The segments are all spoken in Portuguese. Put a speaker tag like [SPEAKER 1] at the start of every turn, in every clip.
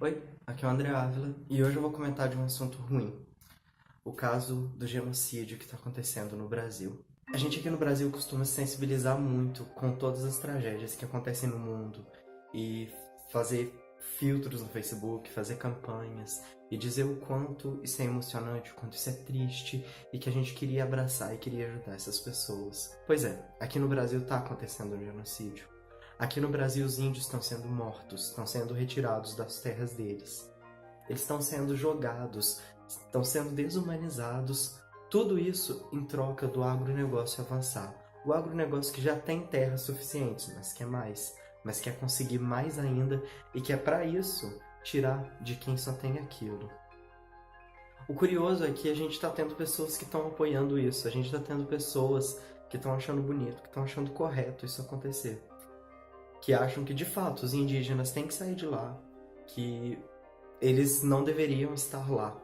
[SPEAKER 1] Oi, aqui é o André Ávila e hoje eu vou comentar de um assunto ruim, o caso do genocídio que está acontecendo no Brasil. A gente aqui no Brasil costuma se sensibilizar muito com todas as tragédias que acontecem no mundo e fazer filtros no Facebook, fazer campanhas e dizer o quanto isso é emocionante, o quanto isso é triste e que a gente queria abraçar e queria ajudar essas pessoas. Pois é, aqui no Brasil está acontecendo um genocídio. Aqui no Brasil, os índios estão sendo mortos, estão sendo retirados das terras deles. Eles estão sendo jogados, estão sendo desumanizados. Tudo isso em troca do agronegócio avançar. O agronegócio que já tem terras suficientes, mas quer mais. Mas quer conseguir mais ainda e que é para isso tirar de quem só tem aquilo. O curioso é que a gente está tendo pessoas que estão apoiando isso. A gente está tendo pessoas que estão achando bonito, que estão achando correto isso acontecer. Que acham que, de fato, os indígenas têm que sair de lá, que eles não deveriam estar lá.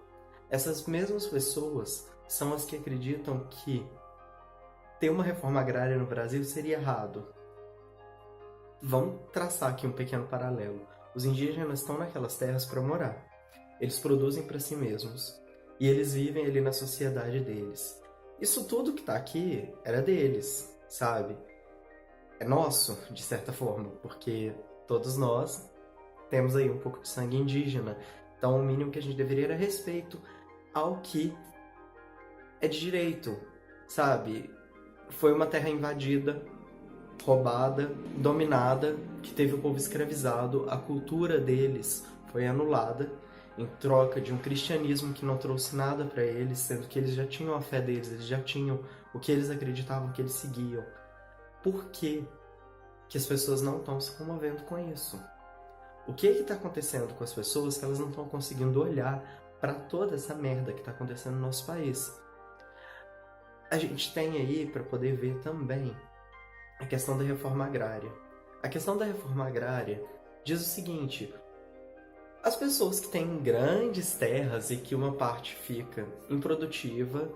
[SPEAKER 1] Essas mesmas pessoas são as que acreditam que ter uma reforma agrária no Brasil seria errado. Vamos traçar aqui um pequeno paralelo. Os indígenas estão naquelas terras para morar. Eles produzem para si mesmos e eles vivem ali na sociedade deles. Isso tudo que está aqui era deles, sabe? É nosso, de certa forma, porque todos nós temos aí um pouco de sangue indígena. Então, o mínimo que a gente deveria era respeito ao que é de direito, sabe? Foi uma terra invadida, roubada, dominada, que teve o povo escravizado, a cultura deles foi anulada em troca de um cristianismo que não trouxe nada para eles, sendo que eles já tinham a fé deles, eles já tinham o que eles acreditavam que eles seguiam. Por que as pessoas não estão se comovendo com isso? O que está acontecendo com as pessoas que elas não estão conseguindo olhar para toda essa merda que está acontecendo no nosso país? A gente tem aí para poder ver também a questão da reforma agrária. A questão da reforma agrária diz o seguinte: as pessoas que têm grandes terras e que uma parte fica improdutiva,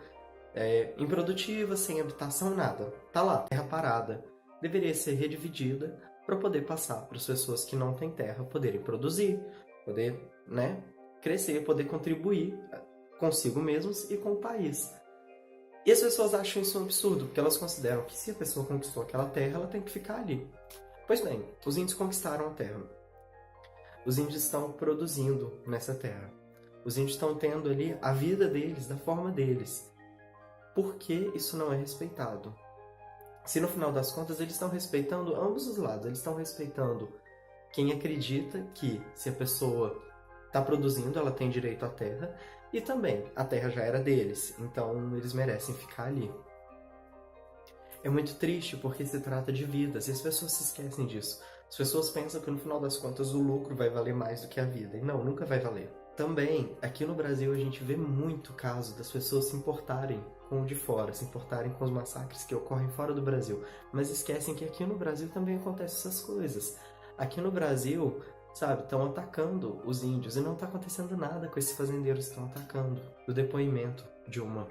[SPEAKER 1] sem habitação, nada. Tá lá, terra parada. Deveria ser redividida para poder passar para as pessoas que não têm terra poderem produzir, poder, crescer, poder contribuir consigo mesmos e com o país. E as pessoas acham isso um absurdo, porque elas consideram que se a pessoa conquistou aquela terra, ela tem que ficar ali. Pois bem, os índios conquistaram a terra. Os índios estão produzindo nessa terra. Os índios estão tendo ali a vida deles, da forma deles. Por que isso não é respeitado? Se no final das contas eles estão respeitando ambos os lados, eles estão respeitando quem acredita que se a pessoa está produzindo, ela tem direito à terra, e também a terra já era deles, então eles merecem ficar ali. É muito triste porque se trata de vidas e as pessoas se esquecem disso. As pessoas pensam que no final das contas o lucro vai valer mais do que a vida, e não, nunca vai valer. Também, aqui no Brasil, a gente vê muito caso das pessoas se importarem com o de fora, se importarem com os massacres que ocorrem fora do Brasil, mas esquecem que aqui no Brasil também acontecem essas coisas. Aqui no Brasil, sabe, estão atacando os índios e não está acontecendo nada com esses fazendeiros que estão atacando. O depoimento de uma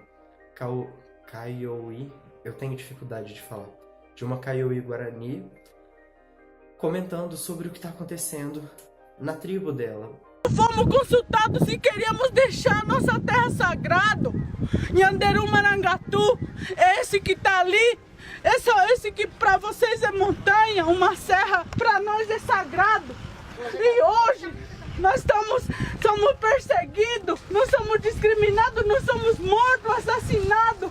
[SPEAKER 1] Kaiowí, eu tenho dificuldade de falar, de uma Kaiowí Guarani, comentando sobre o que está acontecendo na tribo dela.
[SPEAKER 2] Fomos consultados se queríamos deixar nossa terra sagrada, Nhanderu Marangatu, esse que está ali, esse que para vocês é montanha, uma serra, para nós é sagrado. E hoje nós somos perseguidos, nós somos discriminados, nós somos mortos, assassinados.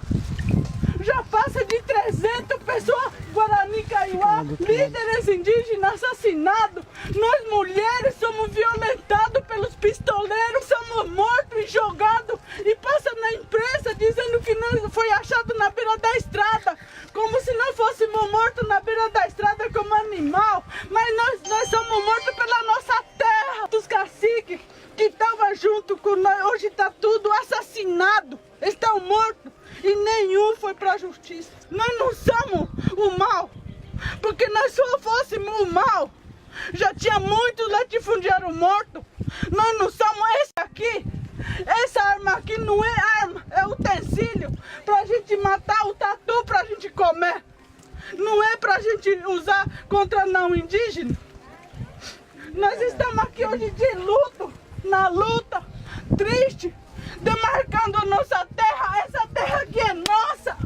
[SPEAKER 2] Já passa de 300 pessoas, Guarani Kaiowá, líderes indígenas assassinados. Nós mulheres somos violentados pelos pistoleiros, somos mortos e jogados. E passa na imprensa dizendo que nós foi achado na beira da estrada, como se não fôssemos mortos na beira da estrada como animal. Mas nós somos mortos pela nossa terra. Dos caciques que estavam junto com nós, hoje está tudo assassinado, estão mortos. E nenhum foi para a justiça. Nós não somos o mal, porque nós só fôssemos o mal, já tinha muitos latifundiários mortos. Nós não somos esse aqui. Essa arma aqui não é arma, é utensílio para a gente matar o tatu, para a gente comer. Não é para a gente usar contra não indígena. Nós estamos aqui hoje de luto, na luta, triste, demarcando a nossa terra. Essa terra aqui é nossa.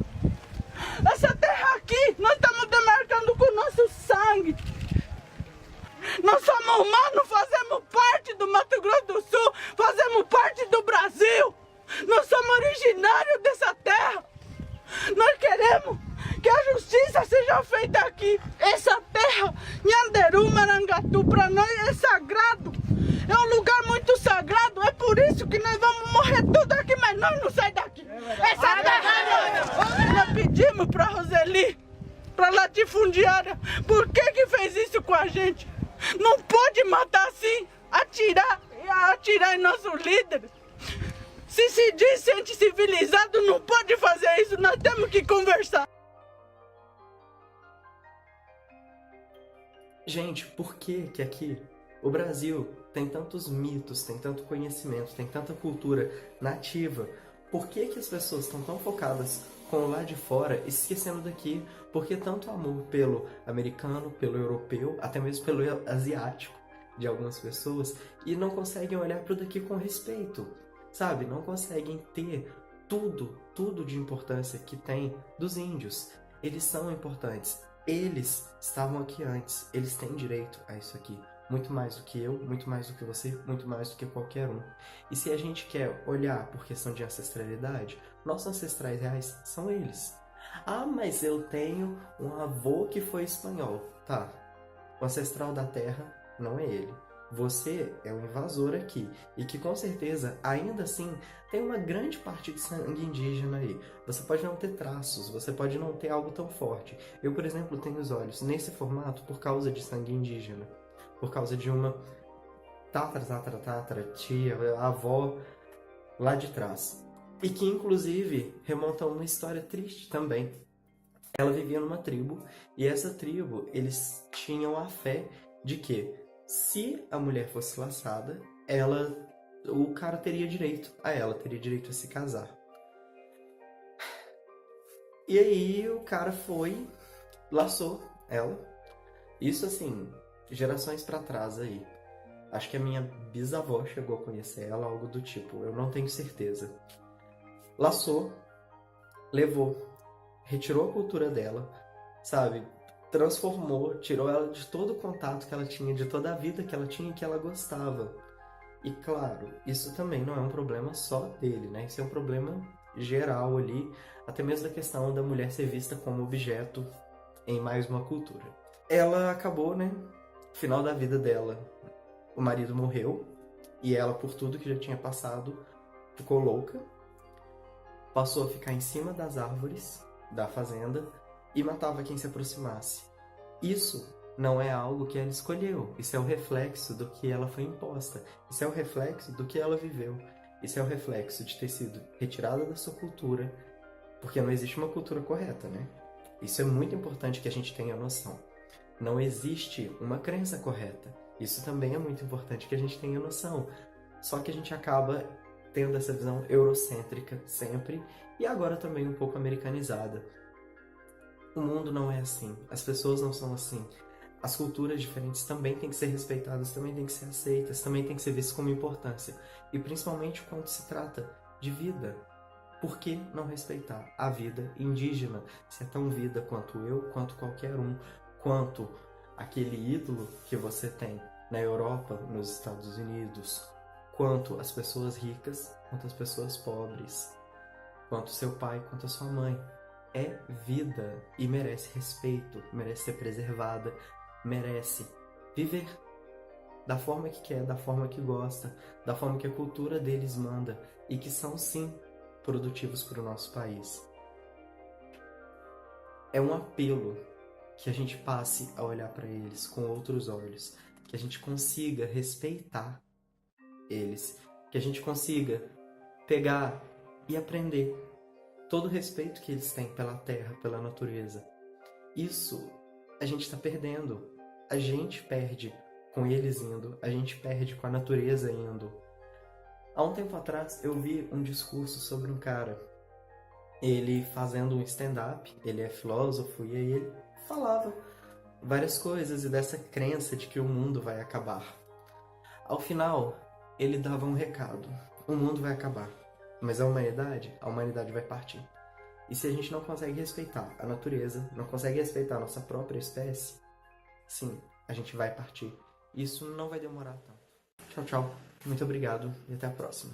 [SPEAKER 2] Essa terra aqui, nós estamos demarcando com o nosso sangue. Nós somos humanos, fazemos parte do Mato Grosso do Sul, fazemos parte do Brasil. Nós somos originários dessa terra. Nós queremos que a justiça seja feita aqui. Essa terra, Nhanderu, Marangatu, para nós é sagrado. É um lugar muito sagrado. É por isso que nós vamos morrer tudo aqui, mas nós não saímos daqui. Essa terra é nossa. Nós pedimos para Roseli, para latifundiária, por que fez isso com a gente? Não pode matar assim, atirar em nossos líderes. Se diz civilizado, não pode fazer isso, nós temos que conversar.
[SPEAKER 1] Gente, por que que aqui o Brasil tem tantos mitos, tem tanto conhecimento, tem tanta cultura nativa? Por que que as pessoas estão tão focadas com o lado de fora e se esquecendo daqui? Por que tanto amor pelo americano, pelo europeu, até mesmo pelo asiático de algumas pessoas e não conseguem olhar para o daqui com respeito, sabe? Não conseguem ter tudo de importância que tem dos índios. Eles são importantes. Eles estavam aqui antes. Eles têm direito a isso aqui. Muito mais do que eu, muito mais do que você, muito mais do que qualquer um. E se a gente quer olhar por questão de ancestralidade, nossos ancestrais reais são eles. Ah, mas eu tenho um avô que foi espanhol. Tá, o ancestral da terra não é ele. Você é o invasor aqui e que com certeza, ainda assim, tem uma grande parte de sangue indígena aí. Você pode não ter traços, você pode não ter algo tão forte. Eu, por exemplo, tenho os olhos nesse formato por causa de sangue indígena. Por causa de uma tia, avó lá de trás. E que, inclusive, remonta a uma história triste também. Ela vivia numa tribo, e essa tribo, eles tinham a fé de que, se a mulher fosse laçada, o cara teria direito a ela, teria direito a se casar. E aí o cara foi, laçou ela. Isso assim, gerações pra trás aí. Acho que a minha bisavó chegou a conhecer ela, algo do tipo, eu não tenho certeza. Laçou, levou, retirou a cultura dela, sabe? Transformou, tirou ela de todo o contato que ela tinha, de toda a vida que ela tinha e que ela gostava. E claro, isso também não é um problema só dele, né? Isso é um problema geral ali, até mesmo da questão da mulher ser vista como objeto em mais uma cultura. Ela acabou, né? Final da vida dela, o marido morreu e ela, por tudo que já tinha passado, ficou louca. Passou a ficar em cima das árvores da fazenda e matava quem se aproximasse. Isso não é algo que ela escolheu. Isso é o reflexo do que ela foi imposta. Isso é o reflexo do que ela viveu. Isso é o reflexo de ter sido retirada da sua cultura, porque não existe uma cultura correta, né? Isso é muito importante que a gente tenha noção. Não existe uma crença correta. Isso também é muito importante que a gente tenha noção. Só que a gente acaba tendo essa visão eurocêntrica sempre, e agora também um pouco americanizada. O mundo não é assim, as pessoas não são assim. As culturas diferentes também têm que ser respeitadas, também têm que ser aceitas, também têm que ser vistas como importância. E principalmente quando se trata de vida. Por que não respeitar a vida indígena? Se é tão vida quanto eu, quanto qualquer um, quanto aquele ídolo que você tem na Europa, nos Estados Unidos, quanto as pessoas ricas, quanto as pessoas pobres, quanto seu pai, quanto a sua mãe. É vida e merece respeito, merece ser preservada, merece viver da forma que quer, da forma que gosta, da forma que a cultura deles manda e que são sim produtivos para o nosso país. É um apelo que a gente passe a olhar para eles com outros olhos, que a gente consiga respeitar eles, que a gente consiga pegar e aprender todo o respeito que eles têm pela terra, pela natureza. Isso a gente está perdendo. A gente perde com eles indo, a gente perde com a natureza indo. Há um tempo atrás eu vi um discurso sobre um cara, ele fazendo um stand-up, ele é filósofo, e aí ele falava várias coisas e dessa crença de que o mundo vai acabar. Ao final, ele dava um recado. O mundo vai acabar, mas a humanidade vai partir. E se a gente não consegue respeitar a natureza, não consegue respeitar a nossa própria espécie, sim, a gente vai partir. Isso não vai demorar tanto. Tchau, tchau. Muito obrigado e até a próxima.